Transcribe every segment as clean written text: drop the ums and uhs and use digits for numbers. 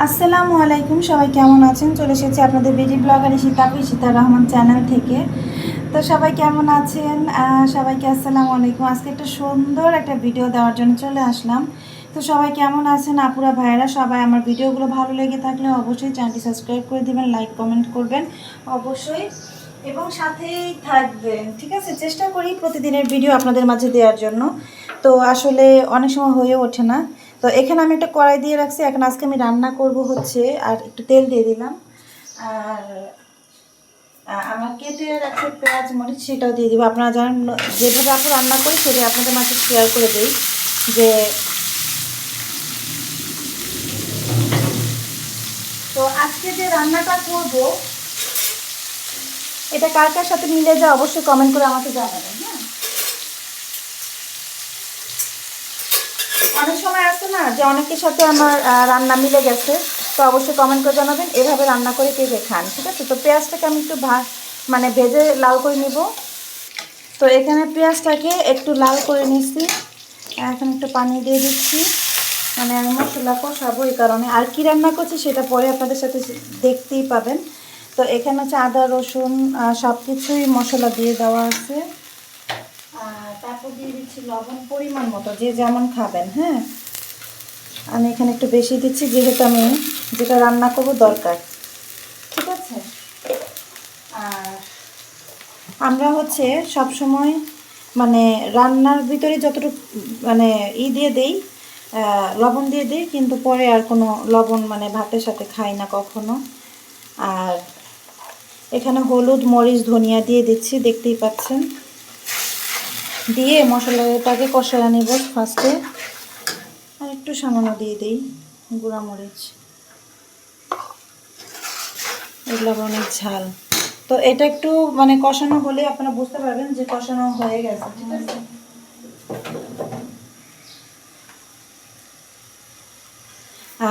আসসালামু আলাইকুম, সবাই কেমন আছেন? চলে এসেছি আপনাদের BD blogger Ishita Rahman channel থেকে। তো সবাই কেমন আছেন? সবাইকে আসসালামু আলাইকুম। আজকে একটা সুন্দর একটা ভিডিও দেওয়ার জন্য চলে আসলাম। তো সবাই কেমন আছেন? আপুরা ভাইয়েরা সবাই আমার ভিডিওগুলো ভালো লেগে থাকলে অবশ্যই চ্যানেলটি সাবস্ক্রাইব করে দিবেন, লাইক কমেন্ট করবেন অবশ্যই, এবং সাথেই থাকবেন। ঠিক আছে, চেষ্টা করি প্রতিদিনের ভিডিও আপনাদের মাঝে দেওয়ার জন্য। তো আসলে অনেক সময় হয়ে ওঠে না। তো এখানে আমি একটা কড়াই দিয়ে রাখছি। এখন আজকে আমি রান্না করব হচ্ছে, আর একটু তেল দিয়ে দিলাম, আর আমার কেটে রাখছে পেঁয়াজ মরিচ, সেটাও দিয়ে দিব। আপনারা জানেন যেভাবে আপনি রান্না করি সেটাই আপনাদের মাঝে শেয়ার করে দিই। যে তো আজকে যে রান্নাটা করব এটা কার কার সাথে মিলে যায় অবশ্যই কমেন্ট করে আমাকে জানাবেন। হ্যাঁ, অনেক সময় আছে না যে অনেকের সাথে আমার রান্না মিলে গেছে, তো অবশ্যই কমেন্ট করে জানাবেন এভাবে রান্না করে কে কে খান। ঠিক আছে, তো পেঁয়াজটাকে আমি একটু মানে ভেজে লাল করে নিব। তো এখানে পেঁয়াজটাকে একটু লাল করে নিচ্ছি, এখন একটু পানি দিয়ে দিচ্ছি। মানে আমি মশলা কষাবো এই কারণে, আর কি রান্না করছি সেটা পরে আপনাদের সাথে দেখতেই পাবেন। তো এখানে হচ্ছে আদা রসুন সব কিছুই মশলা দিয়ে দেওয়া আছে। আর তারপর দিয়ে দিচ্ছি লবণ পরিমাণ মতো, যে যেমন খাবেন। হ্যাঁ, আমি এখানে একটু বেশি দিচ্ছি যেহেতু আমি যেটা রান্না করব দরকার। ঠিক আছে, আর আমরা হচ্ছে সব সময় মানে রান্নার ভিতরে যতটুকু মানে দিয়ে দেই, লবণ দিয়ে দিই, কিন্তু পরে আর কোনো লবণ মানে ভাতের সাথে খাই না কখনো। আর এখানে হলুদ মরিচ ধনিয়া দিয়ে দিচ্ছি, দেখতেই পাচ্ছেন। দিয়ে মশলাটাকে কষায় নিব ফার্স্টে, আর একটু সামান্য দিয়ে দিই গুঁড়া মরিচ, এগুলো অনেক ঝাল। তো এটা একটু মানে কষানো হলে আপনারা বুঝতে পারবেন যে কষানো হয়ে গেছে। ঠিক আছে,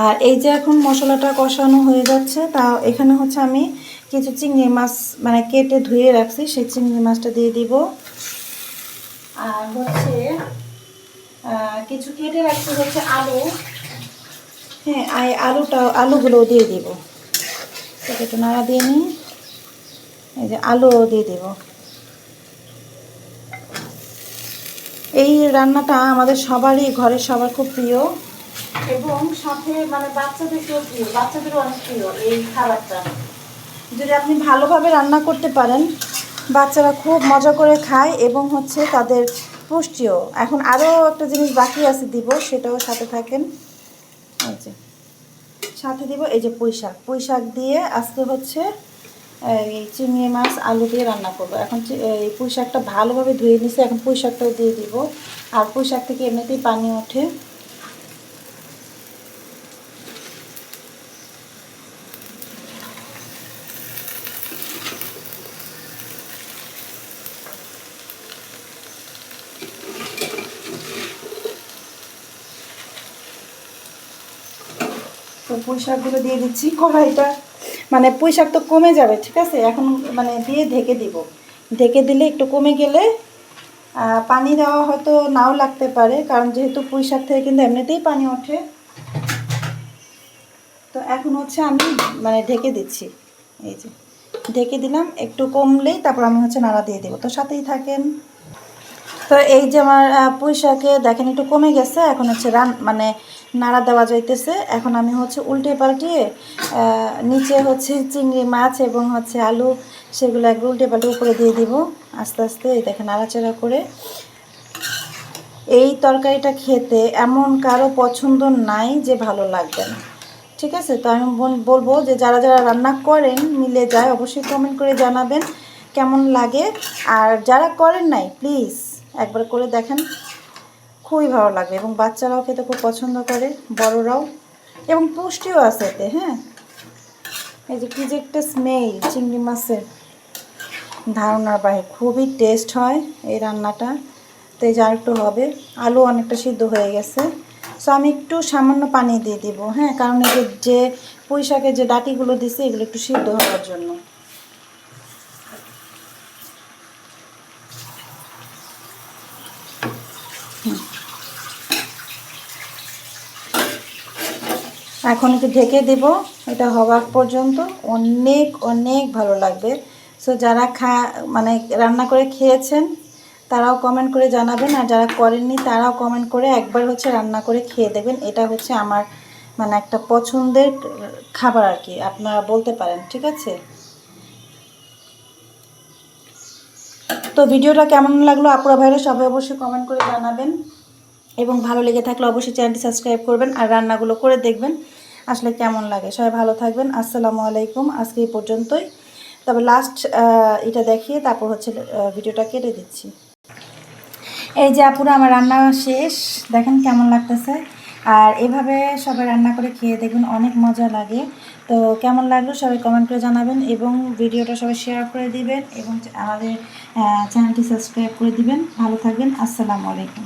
আর এই যে এখন মশলাটা কষানো হয়ে যাচ্ছে, তা এখানে হচ্ছে আমি কিছু চিংড়ি মাছ মানে কেটে ধুয়ে রাখছি, সেই চিংড়ি মাছটা দিয়ে দিব। আর হচ্ছে কিছু কেটে রাখছি হচ্ছে আলু। হ্যাঁ, আলুগুলোও দিয়ে দিব। একটু নাড়া দিয়ে নিই, এই যে আলুও দিয়ে দিব। এই রান্নাটা আমাদের সবারই ঘরের সবার খুব প্রিয়, এবং সাথে মানে বাচ্চাদেরকেও প্রিয়, বাচ্চাদেরও অনেক প্রিয় এই খাবারটা। যদি আপনি ভালোভাবে রান্না করতে পারেন বাচ্চারা খুব মজা করে খায়, এবং হচ্ছে তাদের পুষ্টিও। এখন আরও একটা জিনিস বাকি আছে দিব, সেটাও সাথে থাকেন। এই যে সাথে দিব এই যে পুঁই শাক দিয়ে আজকে হচ্ছে এই চিংড়ি মাছ আলু দিয়ে রান্না করব। এখন এই পুঁই শাকটা ভালোভাবে ধুয়ে নিছি, এখন পুঁই শাকটাও দিয়ে দিব। আর পুঁই শাক থেকে এমনিতেই পানি ওঠে। তো পুঁই শাকগুলো দিয়ে দিচ্ছি কড়াইটা, মানে পুঁই শাক তো কমে যাবে। ঠিক আছে, এখন মানে দিয়ে ঢেকে দিব। ঢেকে দিলে একটু কমে গেলে পানি দেওয়া হয়তো নাও লাগতে পারে, কারণ যেহেতু পুঁই শাক থেকে কিন্তু এমনিতেই পানি ওঠে। তো এখন হচ্ছে আমি মানে ঢেকে দিচ্ছি, এই যে ঢেকে দিলাম। একটু কমলেই তারপর আমি হচ্ছে নাড়া দিয়ে দেবো। তো সাথেই থাকেন। তো এই যে আমার পুঁই শাকে দেখেন একটু কমে গেছে, এখন হচ্ছে মানে নাড়া দেওয়া যাইতেছে। এখন আমি হচ্ছে উল্টে পাল্টিয়ে নিচে হচ্ছে চিংড়ি মাছ এবং হচ্ছে আলু, সেগুলো একবার উল্টে পাল্টে উপরে দিয়ে দিব আস্তে আস্তে। এই দেখেন নাড়াচাড়া করে। এই তরকারিটা খেতে এমন কারো পছন্দ নাই যে ভালো লাগবে না। ঠিক আছে, তো আমি বলবো যে যারা যারা রান্না করেন মিলে যায় অবশ্যই কমেন্ট করে জানাবেন কেমন লাগে। আর যারা করেন নাই প্লিজ একবার করে দেখেন, খুবই ভালো লাগবে, এবং বাচ্চারাও খেতে খুব পছন্দ করে, বড়রাও, এবং পুষ্টিও আছে এতে। হ্যাঁ, এই যে কি যে একটা স্মেল চিংড়ি মাছের, ধারণার বাইরে খুবই টেস্ট হয় এই রান্নাটা। তো এই যে আরেকটু হবে, আলু অনেকটা সিদ্ধ হয়ে গেছে। সো আমি একটু সামান্য পানি দিয়ে দিব। হ্যাঁ, কারণ এই যে পুঁই শাকের যে ডাঁটিগুলো দিছে এগুলো একটু সিদ্ধ হওয়ার জন্য। এখন একটু ঢেকে দেব, এটা হওয়ার পর্যন্ত। অনেক অনেক ভালো লাগবে। সো যারা মানে রান্না করে খেয়েছেন তারাও কমেন্ট করে জানাবেন, আর যারা করেননি তারাও কমেন্ট করে একবার হচ্ছে রান্না করে খেয়ে দেখবেন। এটা হচ্ছে আমার মানে একটা পছন্দের খাবার আর কি, আপনারা বলতে পারেন। ঠিক আছে, তো ভিডিওটা কেমন লাগলো আপুরা ভাইরা সবাই অবশ্যই কমেন্ট করে জানাবেন, এবং ভালো লেগে থাকলে অবশ্যই চ্যানেলটি সাবস্ক্রাইব করবেন আর রান্নাগুলো করে দেখবেন আসলে কেমন লাগে। সবাই ভালো থাকবেন, আসসালামু আলাইকুম। আজকে এই পর্যন্তই, তবে লাস্ট এটা দেখিয়ে তারপর হচ্ছে ভিডিওটা কেটে দিচ্ছি। এই যে আপুরা আমার রান্না শেষ, দেখেন কেমন লাগতেছে। আর এভাবে সবাই রান্না করে খেয়ে দেখবেন, অনেক মজা লাগে। তো কেমন লাগলো সবাই কমেন্ট করে জানাবেন, এবং ভিডিওটা সবাই শেয়ার করে দিবেন, এবং আমাদের চ্যানেলটি সাবস্ক্রাইব করে দিবেন। ভালো থাকবেন, আসসালামু আলাইকুম।